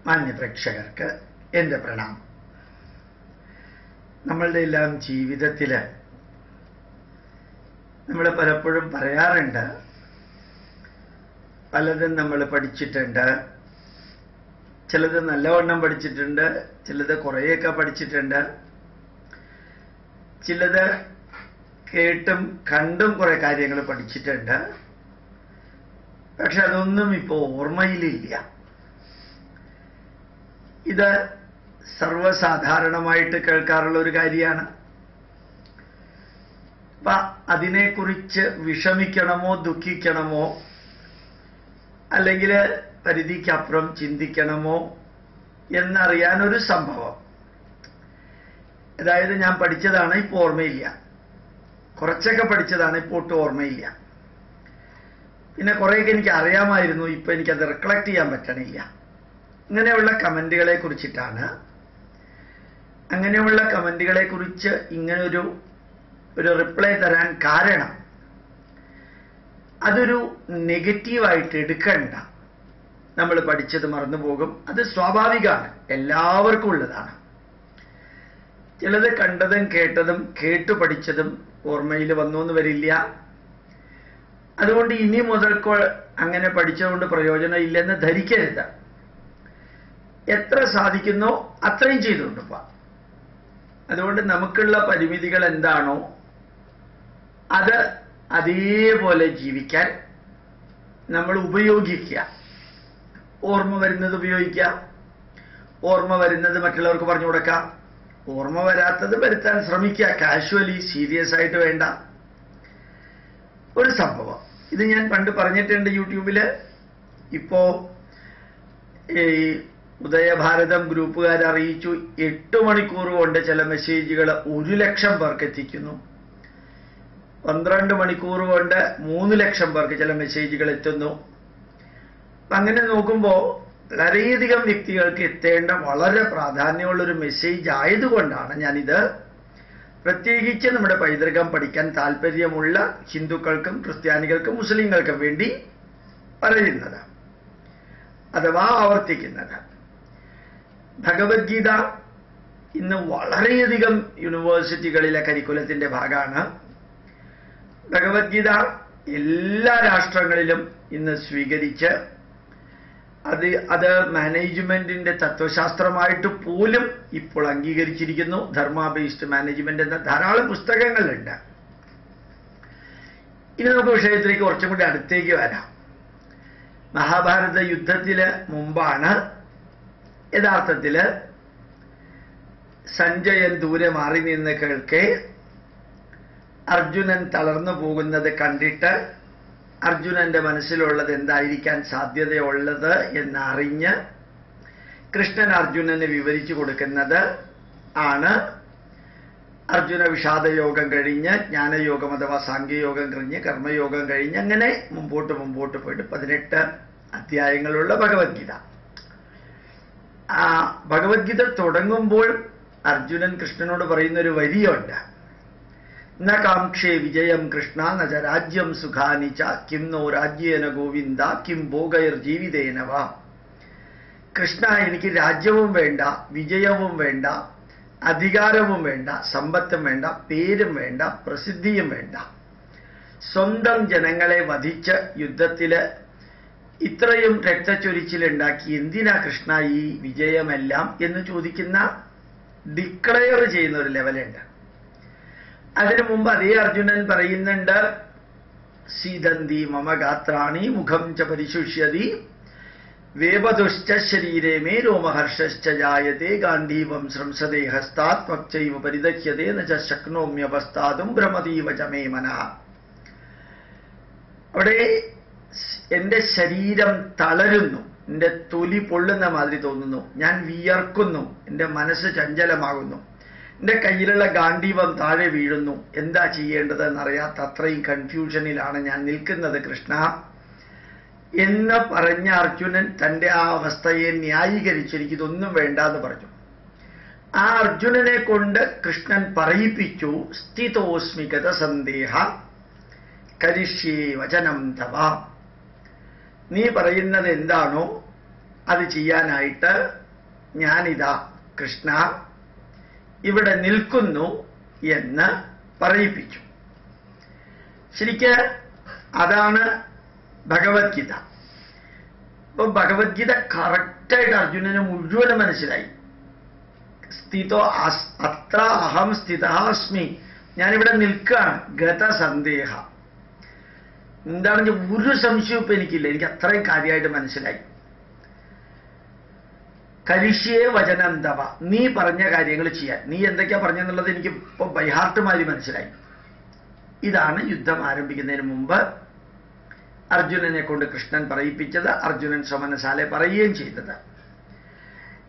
മാന്യപ്രേക്ഷകർക്ക് എൻ്റെ പ്രണാമം. നമ്മളുടെ എല്ലാം ജീവിതത്തിൽ നമ്മൾ പലപ്പോഴും പറയാറുണ്ട്, പലതും നമ്മൾ പഠിച്ചിട്ടുണ്ട്, ചിലത് നല്ലവണ്ണം പഠിച്ചിട്ടുണ്ട്, ചിലത് കുറേയൊക്കെ പഠിച്ചിട്ടുണ്ട്, ചിലത് കേട്ടും കണ്ടും കുറെ കാര്യങ്ങൾ പഠിച്ചിട്ടുണ്ട്. പക്ഷെ അതൊന്നും ഇപ്പോൾ ഓർമ്മയിലില്ല. ഇത് സർവ്വസാധാരണമായിട്ട് കേൾക്കാറുള്ള ഒരു കാര്യമാണ്. അപ്പൊ അതിനെക്കുറിച്ച് വിഷമിക്കണമോ ദുഃഖിക്കണമോ അല്ലെങ്കിൽ പരിധിക്കപ്പുറം ചിന്തിക്കണമോ എന്നറിയാനൊരു സംഭവം. അതായത് ഞാൻ പഠിച്ചതാണ്, ഇപ്പോൾ ഓർമ്മയില്ല. കുറച്ചൊക്കെ പഠിച്ചതാണ്, ഇപ്പോൾ ഒട്ടും ഓർമ്മയില്ല. പിന്നെ കുറേയൊക്കെ എനിക്ക് അറിയാമായിരുന്നു, ഇപ്പൊ എനിക്കത് റിക്കളക്ട് ചെയ്യാൻ പറ്റണില്ല. ഇങ്ങനെയുള്ള കമന്റുകളെ കുറിച്ചിട്ടാണ്. അങ്ങനെയുള്ള കമന്റുകളെ കുറിച്ച് ഇങ്ങനൊരു റിപ്ലൈ തരാൻ കാരണം, അതൊരു നെഗറ്റീവായിട്ട് എടുക്കണ്ട. നമ്മൾ പഠിച്ചത് മറന്നുപോകും, അത് സ്വാഭാവികമാണ്, എല്ലാവർക്കും ഉള്ളതാണ്. ചിലത് കണ്ടതും കേട്ടതും കേട്ടു പഠിച്ചതും ഓർമ്മയിൽ വന്നു എന്ന് വരില്ല. അതുകൊണ്ട് ഇനി മുതൽക്കോ അങ്ങനെ പഠിച്ചതുകൊണ്ട് പ്രയോജനം ഇല്ലെന്ന് ധരിക്കരുത്. എത്ര സാധിക്കുന്നോ അത്രയും ചെയ്തുകൊണ്ടുപോവാം. അതുകൊണ്ട് നമുക്കുള്ള പരിമിതികൾ എന്താണോ അത് അതേപോലെ ജീവിക്കാൻ നമ്മൾ ഉപയോഗിക്കുക. ഓർമ്മ വരുന്നത് ഉപയോഗിക്കുക, ഓർമ്മ വരുന്നത് മറ്റുള്ളവർക്ക് പറഞ്ഞു കൊടുക്കാം, ഓർമ്മ വരാത്തത് വരുത്താൻ ശ്രമിക്കുക. കാഷ്വലി, സീരിയസ് ആയിട്ട് വേണ്ട. ഒരു സംഭവം ഇത് ഞാൻ പണ്ട് പറഞ്ഞിട്ടുണ്ട് യൂട്യൂബില്. ഇപ്പോ ഈ ഉദയഭാരതം ഗ്രൂപ്പുകാർ അറിയിച്ചു, 8 മണിക്കൂർ കൊണ്ട് ചില മെസ്സേജുകൾ 1 ലക്ഷം പേർക്ക് എത്തിക്കുന്നു. 12 മണിക്കൂർ കൊണ്ട് 3 ലക്ഷം പേർക്ക് ചില മെസ്സേജുകൾ എത്തുന്നു. അങ്ങനെ നോക്കുമ്പോൾ വളരെയധികം വ്യക്തികൾക്ക് എത്തേണ്ട വളരെ പ്രാധാന്യമുള്ളൊരു മെസ്സേജ് ആയതുകൊണ്ടാണ് ഞാനിത് പ്രത്യേകിച്ച് നമ്മുടെ പൈതൃകം പഠിക്കാൻ താല്പര്യമുള്ള ഹിന്ദുക്കൾക്കും ക്രിസ്ത്യാനികൾക്കും മുസ്ലിങ്ങൾക്കും വേണ്ടി പറയുന്നത് അഥവാ ആവർത്തിക്കുന്നത്. ഭഗവത്ഗീത ഇന്ന് വളരെയധികം യൂണിവേഴ്സിറ്റികളിലെ കരിക്കുലത്തിന്റെ ഭാഗമാണ്. ഭഗവത്ഗീത എല്ലാ രാഷ്ട്രങ്ങളിലും ഇന്ന് സ്വീകരിച്ച് അത് മാനേജ്മെന്റിന്റെ തത്വശാസ്ത്രമായിട്ട് പോലും ഇപ്പോൾ അംഗീകരിച്ചിരിക്കുന്നു. ധർമ്മ ബേസ്ഡ് മാനേജ്മെന്റ് എന്ന ധാരാളം പുസ്തകങ്ങളുണ്ട്. ഇനി നമുക്ക് വിഷയത്തിലേക്ക് കുറച്ചും കൂടി അടുത്തേക്ക് വരാം. മഹാഭാരത യുദ്ധത്തിന് മുമ്പാണ് യഥാർത്ഥത്തില് സഞ്ജയൻ ദൂരെ മാറി നിന്ന് കേൾക്കെ അർജുനൻ തളർന്നു പോകുന്നത് കണ്ടിട്ട് അർജുനന്റെ മനസ്സിലുള്ളത് എന്തായിരിക്കാൻ സാധ്യതയുള്ളത് എന്നറിഞ്ഞ് കൃഷ്ണൻ അർജുനന് വിവരിച്ചു കൊടുക്കുന്നത് ആണ് അർജുന വിഷാദയോഗം കഴിഞ്ഞ് ജ്ഞാനയോഗം അഥവാ സാഖ്യയോഗം കഴിഞ്ഞ് കർമ്മയോഗം കഴിഞ്ഞ് അങ്ങനെ മുമ്പോട്ട് പോയിട്ട് 18 അധ്യായങ്ങളുള്ള ഭഗവത്ഗീത. ആ ഭഗവത്ഗീത തുടങ്ങുമ്പോൾ അർജുനൻ കൃഷ്ണനോട് പറയുന്ന ഒരു വരിയുണ്ട്, ന കാംക്ഷേ വിജയം കൃഷ്ണ നച രാജ്യം സുഖാനി ച കിം നോ രാജ്യേന ഗോവിന്ദ കിം ഭോഗൈർ ജീവിതേനവ. കൃഷ്ണ, എനിക്ക് രാജ്യവും വേണ്ട, വിജയവും വേണ്ട, അധികാരവും വേണ്ട, സമ്പത്തും വേണ്ട, പേരും വേണ്ട, പ്രസിദ്ധിയും വേണ്ട. സ്വന്തം ജനങ്ങളെ വധിച്ച് യുദ്ധത്തില് ഇത്രയും രക്തച്ചൊരിച്ചിലുണ്ടാക്കി എന്തിനാ കൃഷ്ണ ഈ വിജയമെല്ലാം എന്ന് ചോദിക്കുന്ന, ഡിക്ലെയർ ചെയ്യുന്ന ഒരു ലെവലുണ്ട്. അതിനു മുമ്പ് അതേ അർജുനൻ പറയുന്നുണ്ട്, സീതന്തി മമ ഗാത്രാണി മുഖം ച പരിശുഷ്യതി വേപതുശ്ച ശരീരേ മേ രോമഹർഷശ്ച ജായത്തെ ഗാന്ധീവം ശ്രംസതേ ഹസ്താത് ത്വക്ചൈവ പരിദഹ്യതേ ന ച ശക്നോമ്യവസ്ഥാതും ഭ്രമതീവ ച മേ മനഃ. അവിടെ എന്റെ ശരീരം തളരുന്നു, എന്റെ തൊലി പൊള്ളുന്ന മാതിരി തോന്നുന്നു, ഞാൻ വിയർക്കുന്നു, എന്റെ മനസ്സ് ചഞ്ചലമാകുന്നു, എന്റെ കയ്യിലുള്ള ഗാന്ധീവം താഴെ വീഴുന്നു, എന്താ ചെയ്യേണ്ടതെന്നറിയാത്ത അത്രയും കൺഫ്യൂഷനിലാണ് ഞാൻ നിൽക്കുന്നത് കൃഷ്ണ എന്ന് പറഞ്ഞ അർജുനൻ തന്റെ ആ അവസ്ഥയെ ന്യായീകരിച്ച് എനിക്കിതൊന്നും വേണ്ട എന്ന് പറഞ്ഞു. ആ അർജുനനെ കൊണ്ട് കൃഷ്ണൻ പറയിപ്പിച്ചു, സ്ഥിതോസ്മി ഗത സന്ദേഹ കരിഷ്യേ വചനം തവ. നീ പറയുന്നത് എന്താണോ അത് ചെയ്യാനായിട്ട് ഞാനിതാ കൃഷ്ണ ഇവിടെ നിൽക്കുന്നു എന്ന് പറയിപ്പിച്ചു. ശരിക്ക് അതാണ് ഭഗവത്ഗീത. അപ്പൊ ഭഗവത്ഗീത കറക്റ്റായിട്ട് അർജുനന് മുഴുവനും മനസ്സിലായി. സ്ഥിതോ അത്ര അഹം സ്ഥിതസ്മി, ഞാനിവിടെ നിൽക്കുകയാണ്. ഗതസന്ദേഹ, എന്താണെങ്കിൽ ഒരു സംശയവും ഇപ്പൊ എനിക്കില്ല, എനിക്ക് അത്രയും കാര്യമായിട്ട് മനസ്സിലായി. കരിഷ്യേ വചനം തവ, നീ പറഞ്ഞ കാര്യങ്ങൾ ചെയ്യാൻ. നീ എന്തൊക്കെയാ പറഞ്ഞെന്നുള്ളത് എനിക്ക് ഇപ്പൊ ബൈഹാർട്ടുമാരി മനസ്സിലായി. ഇതാണ് യുദ്ധം ആരംഭിക്കുന്നതിന് മുമ്പ് അർജുനനെ കൊണ്ട് കൃഷ്ണൻ പറയിപ്പിച്ചത്. അർജുനൻ സ്വമനസാലെ പറയുകയും ചെയ്തത്.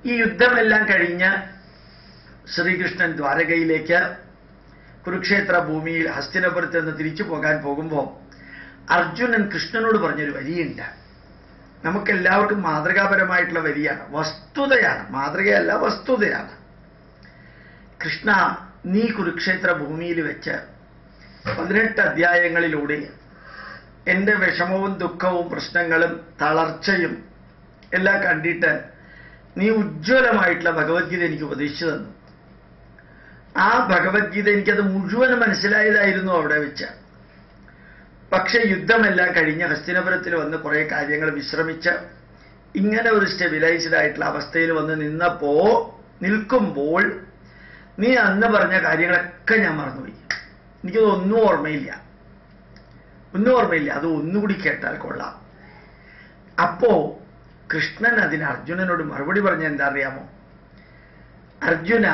ഈ യുദ്ധമെല്ലാം കഴിഞ്ഞ് ശ്രീകൃഷ്ണൻ ദ്വാരകയിലേക്ക് കുരുക്ഷേത്ര ഭൂമിയിൽ ഹസ്തിനപുരത്ത് നിന്ന് തിരിച്ചു പോകാൻ പോകുമ്പോൾ അർജുനൻ കൃഷ്ണനോട് പറഞ്ഞൊരു വരിയുണ്ട്. നമുക്കെല്ലാവർക്കും മാതൃകാപരമായിട്ടുള്ള വരിയാണ്, വസ്തുതയാണ്. മാതൃകയല്ല, വസ്തുതയാണ്. കൃഷ്ണ, നീ കുരുക്ഷേത്ര ഭൂമിയിൽ വെച്ച് 18 അധ്യായങ്ങളിലൂടെ എൻ്റെ വിഷമവും ദുഃഖവും പ്രശ്നങ്ങളും തളർച്ചയും എല്ലാം കണ്ടിട്ട് നീ ഉജ്ജ്വലമായിട്ടുള്ള ഭഗവത്ഗീത എനിക്ക് ഉപദേശിച്ചു തന്നു. ആ ഭഗവത്ഗീത എനിക്കത് മുഴുവനും മനസ്സിലായതായിരുന്നു അവിടെ വെച്ച്. പക്ഷെ യുദ്ധമെല്ലാം കഴിഞ്ഞ് ഹസ്തിനപുരത്തിൽ വന്ന് കുറെ കാര്യങ്ങൾ വിശ്രമിച്ച് ഇങ്ങനെ ഒരു സ്റ്റെബിലൈസ്ഡ് ആയിട്ടുള്ള അവസ്ഥയിൽ വന്ന് നിൽക്കുമ്പോൾ നീ അന്ന് പറഞ്ഞ കാര്യങ്ങളൊക്കെ ഞാൻ മറന്നുപോയി. എനിക്കതൊന്നും ഓർമ്മയില്ല. അത് ഒന്നുകൂടി കേട്ടാൽ കൊള്ളാം. അപ്പോ കൃഷ്ണൻ അതിന് അർജുനനോട് മറുപടി പറഞ്ഞ എന്താ അറിയാമോ? അർജുന,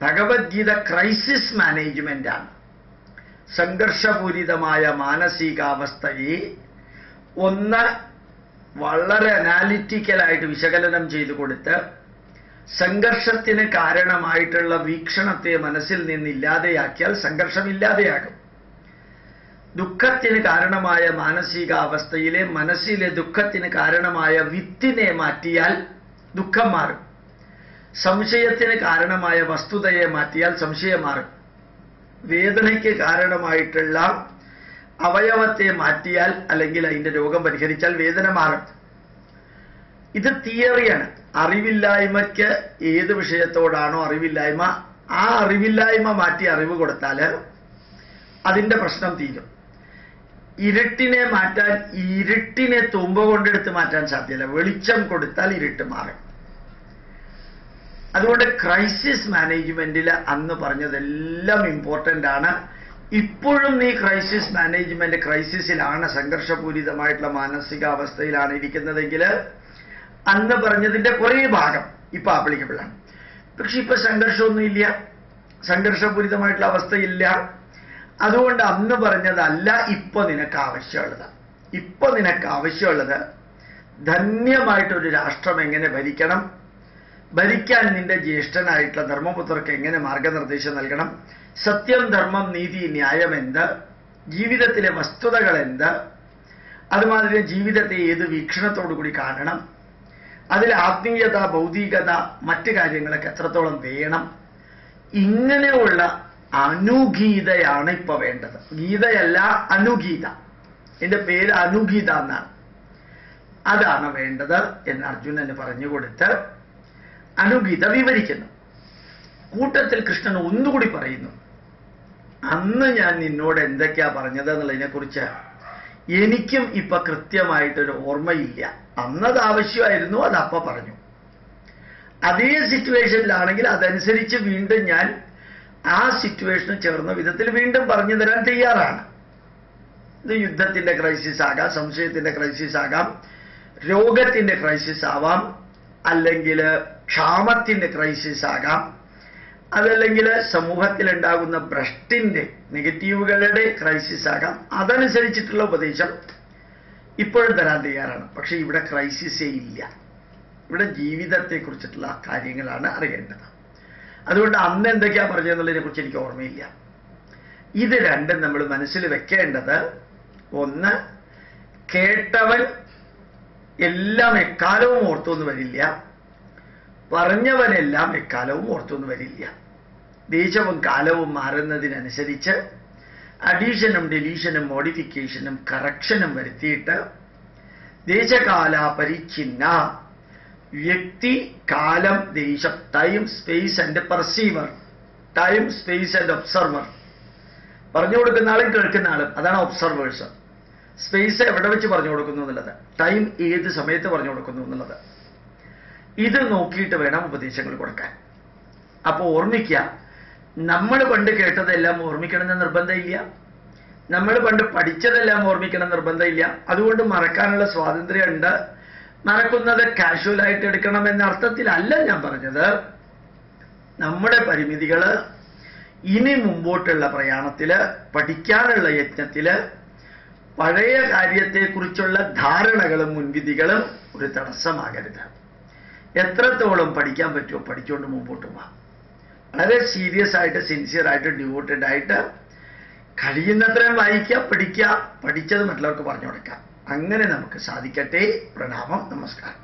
ഭഗവത്ഗീത ക്രൈസിസ് മാനേജ്മെന്റ് ആണ്. സംഘർഷപൂരിതമായ മാനസികാവസ്ഥയെ ഒന്ന് വളരെ അനാലിറ്റിക്കലായിട്ട് വിശകലനം ചെയ്തു കൊടുത്ത് സംഘർഷത്തിന് കാരണമായിട്ടുള്ള വീക്ഷണത്തെ മനസ്സിൽ നിന്ന് ഇല്ലാതെയാക്കിയാൽ സംഘർഷം ഇല്ലാതെയാകും. ദുഃഖത്തിന് കാരണമായ മാനസികാവസ്ഥയിലെ മനസ്സിലെ ദുഃഖത്തിന് കാരണമായ വിത്തിനെ മാറ്റിയാൽ ദുഃഖം മാറും. സംശയത്തിന് കാരണമായ വസ്തുതയെ മാറ്റിയാൽ സംശയം മാറും. വേദനയ്ക്ക് കാരണമായിട്ടുള്ള അവയവത്തെ മാറ്റിയാൽ അല്ലെങ്കിൽ അതിന്റെ രോഗം പരിഹരിച്ചാൽ വേദന മാറും. ഇത് തിയറിയാണ്. അറിവില്ലായ്മയ്ക്ക് ഏത് വിഷയത്തോടാണോ അറിവില്ലായ്മ, ആ അറിവില്ലായ്മ മാറ്റി അറിവ് കൊടുത്താൽ അതിന്റെ പ്രശ്നം തീരും. ഇരുട്ടിനെ മാറ്റാൻ ഇരുട്ടിനെ തുമ്പ കൊണ്ടെടുത്ത് മാറ്റാൻ സാധ്യമല്ല. വെളിച്ചം കൊടുത്താൽ ഇരുട്ട് മാറും. അതുകൊണ്ട് ക്രൈസിസ് മാനേജ്മെന്റിൽ അന്ന് പറഞ്ഞതെല്ലാം ഇമ്പോർട്ടന്റ് ആണ്. ഇപ്പോഴും നീ ക്രൈസിസ് മാനേജ്മെന്റ് ക്രൈസിസിലാണ്, സംഘർഷപൂരിതമായിട്ടുള്ള മാനസികാവസ്ഥയിലാണ് ഇരിക്കുന്നതെങ്കിൽ അന്ന് പറഞ്ഞതിന്റെ കുറേ ഭാഗം ഇപ്പൊ ആപ്ലിക്കബിൾ ആണ്. പക്ഷെ ഇപ്പൊ സംഘർഷമൊന്നുമില്ല, സംഘർഷപൂരിതമായിട്ടുള്ള അവസ്ഥയില്ല. അതുകൊണ്ട് അന്ന് പറഞ്ഞതല്ല ഇപ്പൊ നിനക്ക് ആവശ്യമുള്ളത്. ഇപ്പൊ നിനക്ക് ആവശ്യമുള്ളത് ധന്യമായിട്ടൊരു രാഷ്ട്രം എങ്ങനെ ഭരിക്കണം, ഭരിക്കാൻ നിന്റെ ജ്യേഷ്ഠനായിട്ടുള്ള ധർമ്മപുത്രർക്ക് എങ്ങനെ മാർഗനിർദ്ദേശം നൽകണം, സത്യം ധർമ്മം നീതി ന്യായം എന്ത്, ജീവിതത്തിലെ വസ്തുതകൾ എന്ത്, അതുമാതിരി ജീവിതത്തെ ഏത് വീക്ഷണത്തോടു കൂടി കാണണം, അതിൽ ആത്മീയത ഭൗതികത മറ്റു കാര്യങ്ങളൊക്കെ എത്രത്തോളം വേണം, ഇങ്ങനെയുള്ള അനുഗീതയാണ് ഇപ്പൊ വേണ്ടത്. ഗീതയല്ല, അനുഗീത. എന്റെ പേര് അനുഗീത എന്നാണ്. അതാണ് വേണ്ടത് എന്ന് അർജുനന് പറഞ്ഞുകൊടുത്ത് അനുഗീത വിവരിക്കുന്നു. കൂട്ടത്തിൽ കൃഷ്ണൻ ഒന്നുകൂടി പറയുന്നു, അന്ന് ഞാൻ നിന്നോട് എന്തൊക്കെയാ പറഞ്ഞത് എന്നുള്ളതിനെ കുറിച്ച് എനിക്കും ഇപ്പൊ കൃത്യമായിട്ടൊരു ഓർമ്മയില്ല. അന്നത് ആവശ്യമായിരുന്നു, അത് അപ്പ പറഞ്ഞു. അതേ സിറ്റുവേഷനിലാണെങ്കിൽ അതനുസരിച്ച് വീണ്ടും ഞാൻ ആ സിറ്റുവേഷന് ചേർന്ന വിധത്തിൽ വീണ്ടും പറഞ്ഞു തരാൻ തയ്യാറാണ്. ഇത് യുദ്ധത്തിന്റെ ക്രൈസിസ് ആകാം, സംശയത്തിന്റെ ക്രൈസിസ് ആകാം, രോഗത്തിന്റെ ക്രൈസിസ് ആവാം, അല്ലെങ്കിൽ ക്ഷാമത്തിന്റെ ക്രൈസിസ് ആകാം, അതല്ലെങ്കിൽ സമൂഹത്തിലുണ്ടാകുന്ന ഭ്രഷ്ടിന്റെ നെഗറ്റീവുകളുടെ ക്രൈസിസ് ആകാം. അതനുസരിച്ചിട്ടുള്ള ഉപദേശം ഇപ്പോഴും തരാൻ തയ്യാറാണ്. പക്ഷെ ഇവിടെ ക്രൈസിസേ ഇല്ല. ഇവിടെ ജീവിതത്തെക്കുറിച്ചിട്ടുള്ള കാര്യങ്ങളാണ് അറിയേണ്ടത്. അതുകൊണ്ട് അന്ന് എന്തൊക്കെയാ പറഞ്ഞതെന്നുള്ളതിനെ കുറിച്ച് എനിക്ക് ഓർമ്മയില്ല. ഇത് രണ്ടും നമ്മൾ മനസ്സിൽ വെക്കേണ്ടത്, ഒന്ന്, കേട്ടവൻ എല്ലാം എക്കാലവും ഓർത്തൊന്നും വരില്ല, പറഞ്ഞവനെല്ലാം എക്കാലവും ഓർത്തൊന്നും വരില്ല. ദേശവും കാലവും മാറുന്നതിനനുസരിച്ച് അഡീഷനും ഡെലീഷനും മോഡിഫിക്കേഷനും കറക്ഷനും വരുത്തിയിട്ട് ദേശകാല പരിച്ഛിന്ന വ്യക്തി, കാലം, ദേശം, time, space and perceiver, time, space and observer. പറഞ്ഞു കൊടുക്കുന്ന ആളും കേൾക്കുന്ന ആളും, അതാണ് ഒബ്സർവേഴ്സ്. സ്പേസ് എവിടെ വെച്ച് പറഞ്ഞു കൊടുക്കുന്നു എന്നുള്ളത്, ടൈം ഏത് സമയത്ത് പറഞ്ഞു കൊടുക്കുന്നു എന്നുള്ളത്, ഇത് നോക്കിയിട്ട് വേണം ഉപദേശങ്ങൾ കൊടുക്കാൻ. അപ്പോൾ ഓർമ്മിക്കുക, നമ്മൾ പണ്ട് കേട്ടതെല്ലാം ഓർമ്മിക്കണമെന്ന് നിർബന്ധമില്ല, നമ്മൾ പണ്ട് പഠിച്ചതെല്ലാം ഓർമ്മിക്കണം നിർബന്ധമില്ല. അതുകൊണ്ട് മറക്കാനുള്ള സ്വാതന്ത്ര്യമുണ്ട്. മറക്കുന്നത് കാഷ്വലായിട്ട് എടുക്കണം എന്ന അർത്ഥത്തിലല്ല ഞാൻ പറഞ്ഞത്. നമ്മുടെ പരിമിതികൾ ഇനി മുമ്പോട്ടുള്ള പ്രയാണത്തില്, പഠിക്കാനുള്ള യജ്ഞത്തില് പഴയ കാര്യത്തെക്കുറിച്ചുള്ള ധാരണകളും മുൻവിധികളും ഒരു തടസ്സമാകരുത്. എത്രത്തോളം പഠിക്കാൻ പറ്റുമോ പഠിച്ചുകൊണ്ട് മുമ്പോട്ട് പോവാം. വളരെ സീരിയസ് ആയിട്ട്, സിൻസിയർ ആയിട്ട്, ഡിവോട്ടഡ് ആയിട്ട് കഴിയുന്നത്രയും വായിക്കുക, പഠിക്കുക, പഠിച്ചത് മറ്റുള്ളവർക്ക് പറഞ്ഞു കൊടുക്കാം. അങ്ങനെ നമുക്ക് സാധിക്കട്ടെ. പ്രണാമം, നമസ്കാരം.